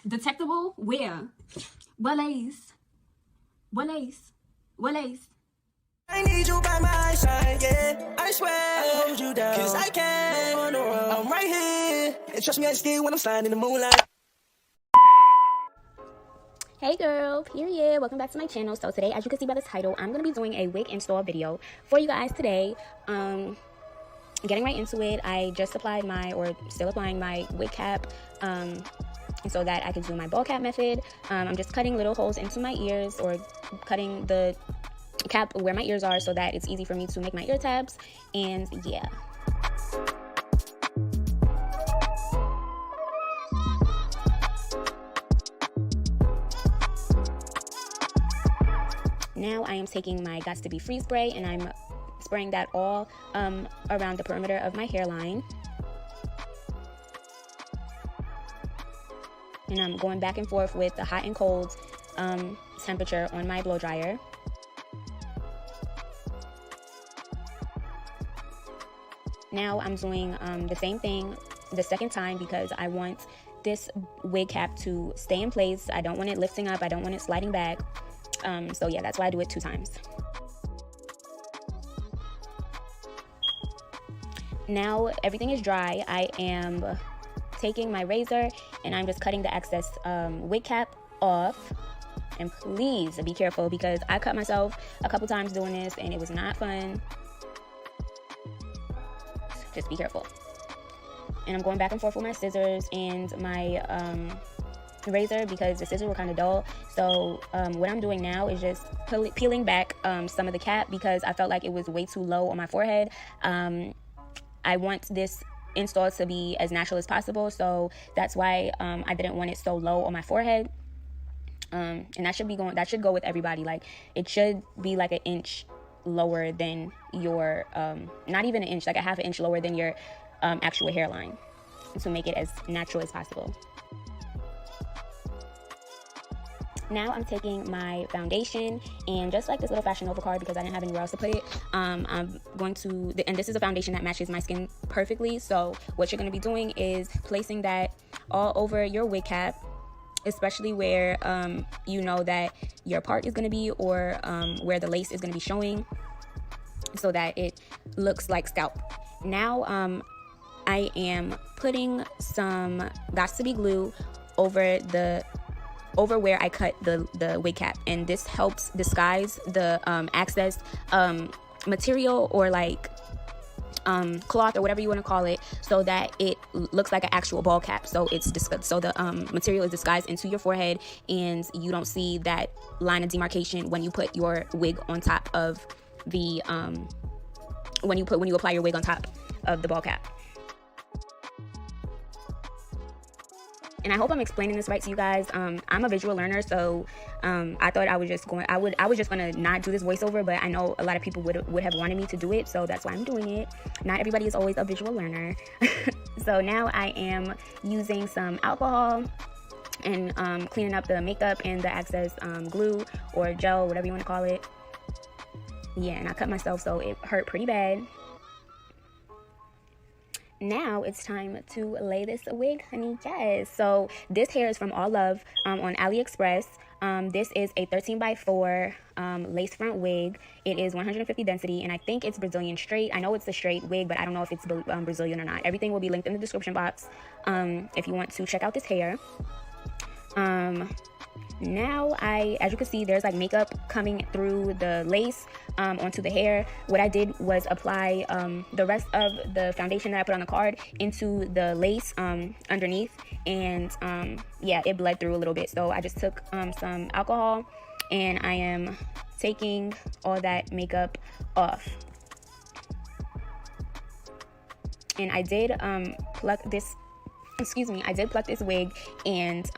Detectable? Where? What lace? What lace? What lace? I need you by my side, yeah. I swear I'll hold you down, 'cause I can't on the road. I'm right here, and trust me, I see when I'm sliding in the moonlight. Hey girl, period. Welcome back to my channel. So today, as you can see by the title, I'm going to be doing a wig install video for you guys today. Getting right into it, I just applied still applying my wig cap so that I can do my ball cap method. I'm just cutting little holes into my ears, or cutting the cap where my ears are so that it's easy for me to make my ear tabs. And yeah. Now I am taking my Gots to Be Free spray, and I'm spraying that all around the perimeter of my hairline. And I'm going back and forth with the hot and cold temperature on my blow dryer. Now I'm doing the same thing the second time, because I want this wig cap to stay in place. I don't want it lifting up. I don't want it sliding back. So yeah, that's why I do it 2 times. Now everything is dry. I am taking my razor and I'm just cutting the excess wig cap off. And please be careful, because I cut myself a couple times doing this and it was not fun. Just be careful. And I'm going back and forth with my scissors and my razor, because the scissors were kind of dull. So what I'm doing now is just peeling back some of the cap, because I felt like it was way too low on my forehead. I want this install to be as natural as possible, so that's why I didn't want it so low on my forehead. And that should go with everybody. Like, it should be like an inch lower than your not even an inch, like a half an inch lower than your actual hairline, to make it as natural as possible. Now I'm taking my foundation, and just like this little Fashion Nova card, because I didn't have anywhere else to put it, I'm going to, and this is a foundation that matches my skin perfectly. So what you're going to be doing is placing that all over your wig cap, especially where you know that your part is going to be, or where the lace is going to be showing, so that it looks like scalp. Now I am putting some Gots to Be glue over where I cut the wig cap, and this helps disguise the excess material, or like cloth, or whatever you want to call it, so that it looks like an actual ball cap. So the material is disguised into your forehead, and you don't see that line of demarcation when you put your wig on top of the when you apply your wig on top of the ball cap. And I hope I'm explaining this right to you guys. I'm a visual learner, so I thought I was just gonna not do this voiceover, but I know a lot of people would have wanted me to do it, so that's why I'm doing it. Not everybody is always a visual learner. So now I am using some alcohol and cleaning up the makeup and the excess glue or gel, whatever you want to call it. Yeah, and I cut myself, so it hurt pretty bad. Now it's time to lay this wig, honey. Yes. So this hair is from All Love on AliExpress. This is a 13x4 lace front wig. It is 150 density, and I think it's Brazilian straight. I know it's a straight wig, but I don't know if it's Brazilian or not. Everything will be linked in the description box if you want to check out this hair. Now as you can see, there's like makeup coming through the lace onto the hair. What I did was apply the rest of the foundation that I put on the card into the lace underneath, and yeah, it bled through a little bit. So I just took some alcohol, and I am taking all that makeup off. And I did pluck this wig and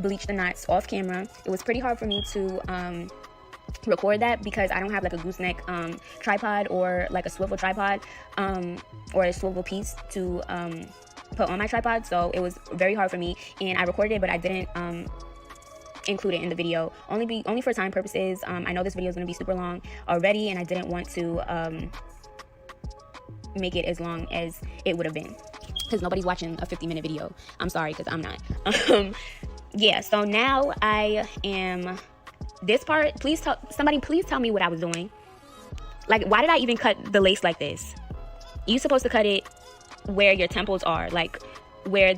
bleach the knots off camera. It was pretty hard for me to record that, because I don't have like a gooseneck tripod, or like a swivel tripod, or a swivel piece to put on my tripod. So it was very hard for me, and I recorded it, but I didn't include it in the video, only for time purposes. I know this video is going to be super long already, and I didn't want to make it as long as it would have been, because nobody's watching a 50-minute video. I'm sorry, because I'm not. yeah, so now I am, this part, somebody please tell me what I was doing. Like, why did I even cut the lace like this? You're supposed to cut it where your temples are, like where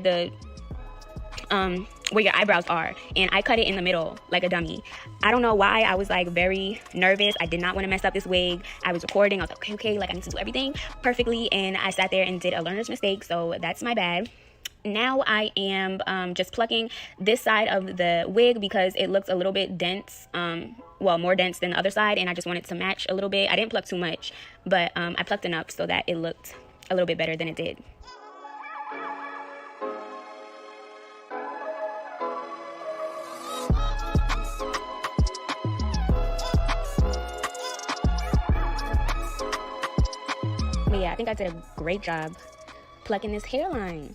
your eyebrows are, and I cut it in the middle like a dummy. I don't know why. I was like very nervous. I did not want to mess up this wig. I was recording. I was like, okay, like I need to do everything perfectly, and I sat there and did a learner's mistake, so that's my bad. Now I am just plucking this side of the wig because it looks a little bit dense, well, more dense than the other side, and I just wanted to match a little bit. I didn't pluck too much, but I plucked enough so that it looked a little bit better than it did. But yeah, I think I did a great job plucking this hairline.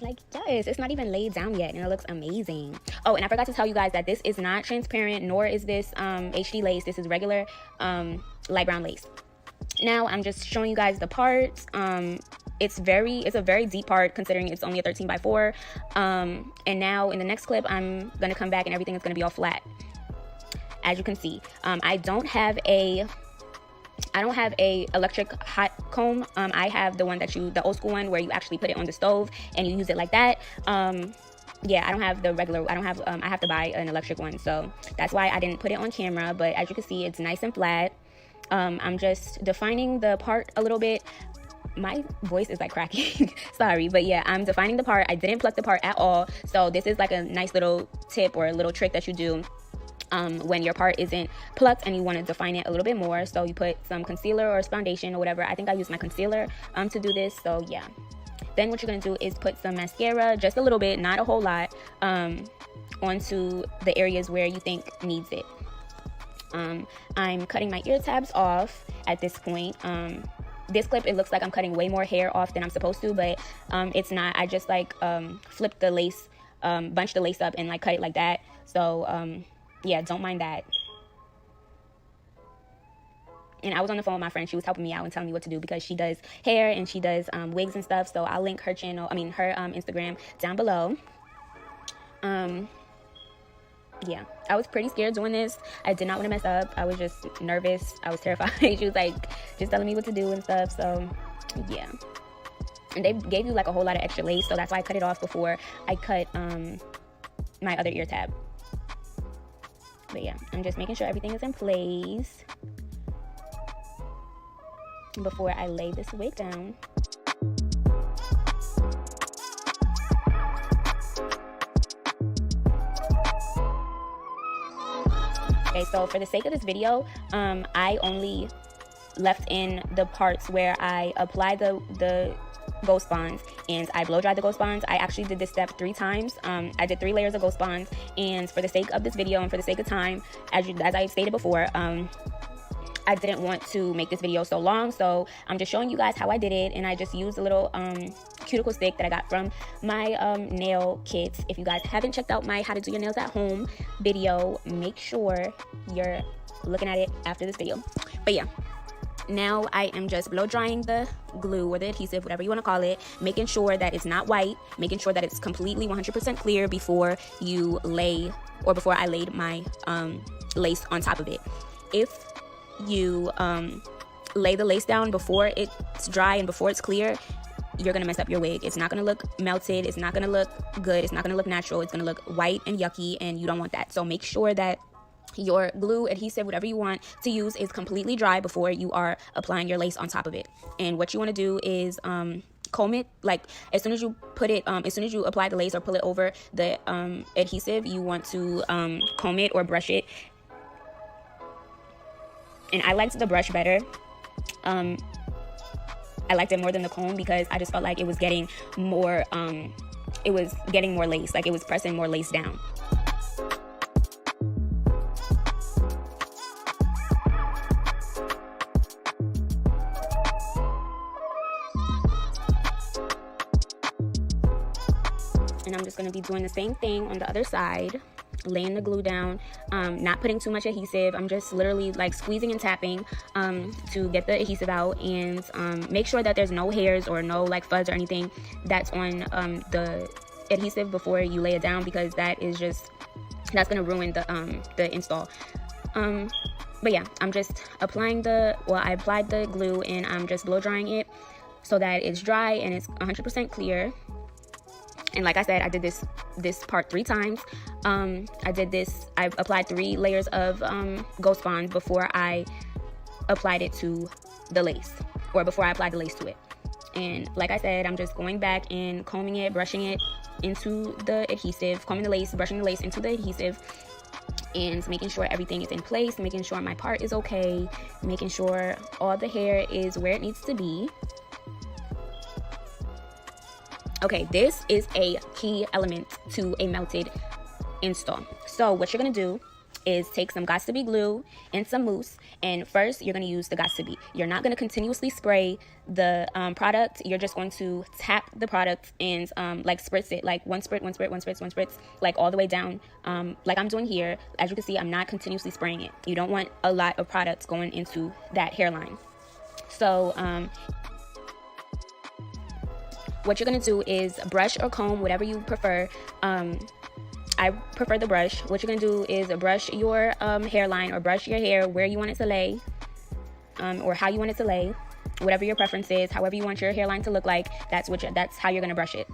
Like, yes, it's not even laid down yet, and it looks amazing. Oh, and I forgot to tell you guys that this is not transparent, nor is this HD lace. This is regular light brown lace. Now I'm just showing you guys the parts. It's a very deep part considering it's only a 13 by 4. And now in the next clip, I'm gonna come back and everything is gonna be all flat, as you can see. I don't have a electric hot comb. I have the one the old school one where you actually put it on the stove and you use it like that. Yeah, I don't have the regular. I have to buy an electric one, so that's why I didn't put it on camera. But as you can see, it's nice and flat. I'm just defining the part a little bit. My voice is like cracking. Sorry, but yeah, I'm defining the part. I didn't pluck the part at all, so this is like a nice little tip or a little trick that you do when your part isn't plucked and you want to define it a little bit more. So you put some concealer or foundation or whatever. I think I use my concealer to do this, so yeah. Then what you're going to do is put some mascara, just a little bit, not a whole lot, onto the areas where you think needs it. I'm cutting my ear tabs off at this point. This clip, it looks like I'm cutting way more hair off than I'm supposed to, but it's not. I just like flip the lace, bunch the lace up and like cut it like that. So yeah, don't mind that. And I was on the phone with my friend. She was helping me out and telling me what to do because she does hair and she does wigs and stuff. So I'll link her channel, her Instagram down below. Yeah, I was pretty scared doing this. I did not want to mess up. I was just nervous. I was terrified. She was like just telling me what to do and stuff. So yeah. And they gave you like a whole lot of extra lace. So that's why I cut it off before I cut my other ear tab. But yeah, I'm just making sure everything is in place before I lay this wig down. Okay, so for the sake of this video, I only left in the parts where I applied the Ghost Bonds and I blow dried the Ghost Bonds. I actually did this step 3 times. I did 3 layers of Ghost Bonds, and for the sake of this video and for the sake of time, as I stated before, I didn't want to make this video so long, so I'm just showing you guys how I did it. And I just used a little cuticle stick that I got from my nail kit. If you guys haven't checked out my how to do your nails at home video, make sure you're looking at it after this video. But yeah, now I am just blow drying the glue or the adhesive, whatever you want to call it, making sure that it's not white, making sure that it's completely 100% clear before you lay, or before I laid my lace on top of it. If you lay the lace down before it's dry and before it's clear, you're gonna mess up your wig. It's not gonna look melted, it's not gonna look good, it's not gonna look natural, it's gonna look white and yucky, and you don't want that. So make sure that your glue, adhesive, whatever you want to use is completely dry before you are applying your lace on top of it. And what you want to do is comb it, like as soon as you put it, as soon as you apply the lace or pull it over the adhesive, you want to comb it or brush it. And I liked the brush better. I liked it more than the comb because I just felt like it was getting more lace, like it was pressing more lace down. And I'm just going to be doing the same thing on the other side, laying the glue down, not putting too much adhesive. I'm just literally like squeezing and tapping to get the adhesive out, and make sure that there's no hairs or no like fuzz or anything that's on the adhesive before you lay it down, because that's gonna ruin the install. But yeah, I'm just applying I applied the glue, and I'm just blow drying it so that it's dry and it's 100% clear. And like I said, I did this part 3 times. I applied 3 layers of Ghost Bond before I applied it to the lace, or before I applied the lace to it. And like I said, I'm just going back and combing it, brushing it into the adhesive, combing the lace, brushing the lace into the adhesive, and making sure everything is in place, making sure my part is okay, making sure all the hair is where it needs to be. Okay, this is a key element to a melted install. So what you're gonna do is take some Got2b glue and some mousse, and first you're gonna use the Got2b. You're not gonna continuously spray the product. You're just going to tap the product and like spritz it, like one spritz, like all the way down, like I'm doing here. As you can see, I'm not continuously spraying it. You don't want a lot of products going into that hairline. So what you're gonna do is brush or comb, whatever you prefer. I prefer the brush. What you're gonna do is brush your hairline, or brush your hair where you want it to lay, or how you want it to lay, whatever your preference is, however you want your hairline to look like. That's how you're gonna brush it.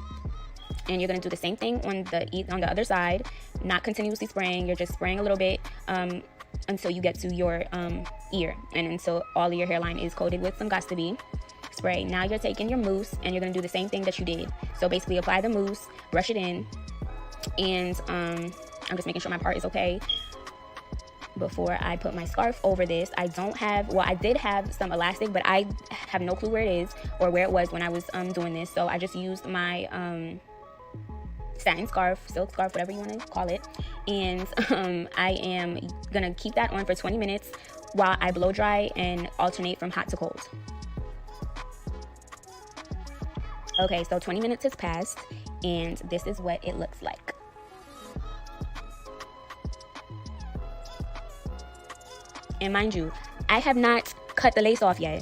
And you're gonna do the same thing on the other side, not continuously spraying. You're just spraying a little bit until you get to your ear, and until all of your hairline is coated with some Got2b spray. Now you're taking your mousse, and you're gonna do the same thing that you did. So basically, apply the mousse, brush it in, and I'm just making sure my part is okay before I put my scarf over this. I did have some elastic, but I have no clue where it is or where it was when I was doing this. So I just used my satin scarf, silk scarf, whatever you want to call it, and I am gonna keep that on for 20 minutes while I blow dry and alternate from hot to cold. Okay, so 20 minutes has passed, and this is what it looks like. And mind you, I have not cut the lace off yet.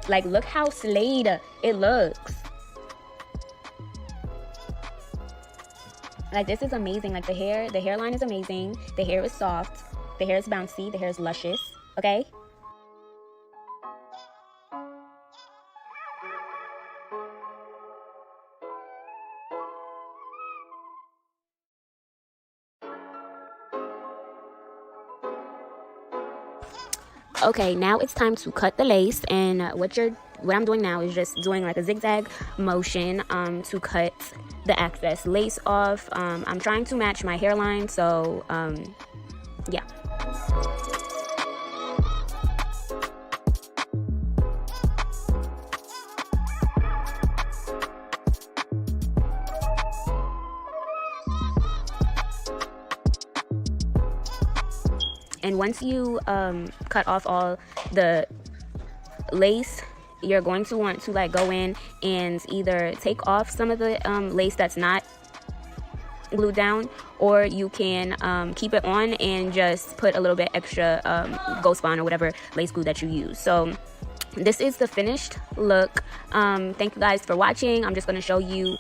Like, look how slayed it looks. Like, this is amazing. Like, the hairline is amazing. The hair is soft. The hair is bouncy. The hair is luscious. Okay? Okay, now it's time to cut the lace, and what I'm doing now is just doing like a zigzag motion to cut the excess lace off. I'm trying to match my hairline, so yeah. And once you cut off all the lace, you're going to want to like go in and either take off some of the lace that's not glued down, or you can keep it on and just put a little bit extra Ghost Bond or whatever lace glue that you use. So this is the finished look. Thank you guys for watching. I'm just going to show you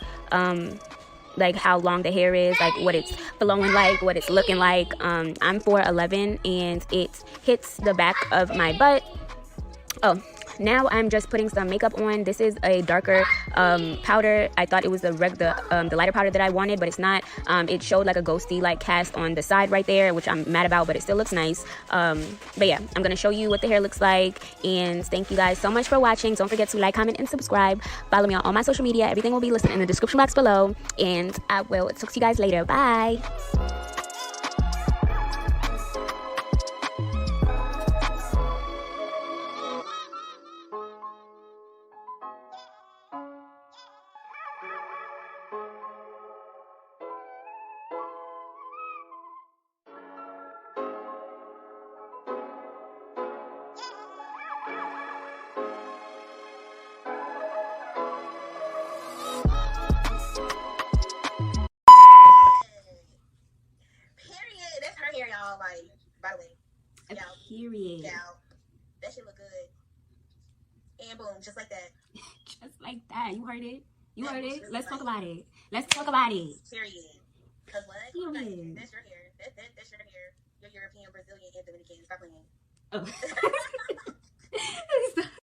like how long the hair is, like what it's flowing like, what it's looking like. I'm 4'11" and it hits the back of my butt. Oh, now I'm just putting some makeup on. This is a darker powder. I thought it was the lighter powder that I wanted, but it's not. It showed like a ghosty like cast on the side right there, which I'm mad about, but it still looks nice. But yeah, I'm gonna show you what the hair looks like, and thank you guys so much for watching. Don't forget to like, comment, and subscribe. Follow me on all my social media. Everything will be listed in the description box below, and I will talk to you guys later. Bye. Y'all, like, by the way, y'all, Period. y'all, that shit look good, and boom, just like that. Just like that. You heard it. You heard it. Let's talk about it. Let's talk about it. Period. Cause what? Period. That's your hair. That's your hair. You're European, Brazilian, and Dominican. Stop playing. Oh.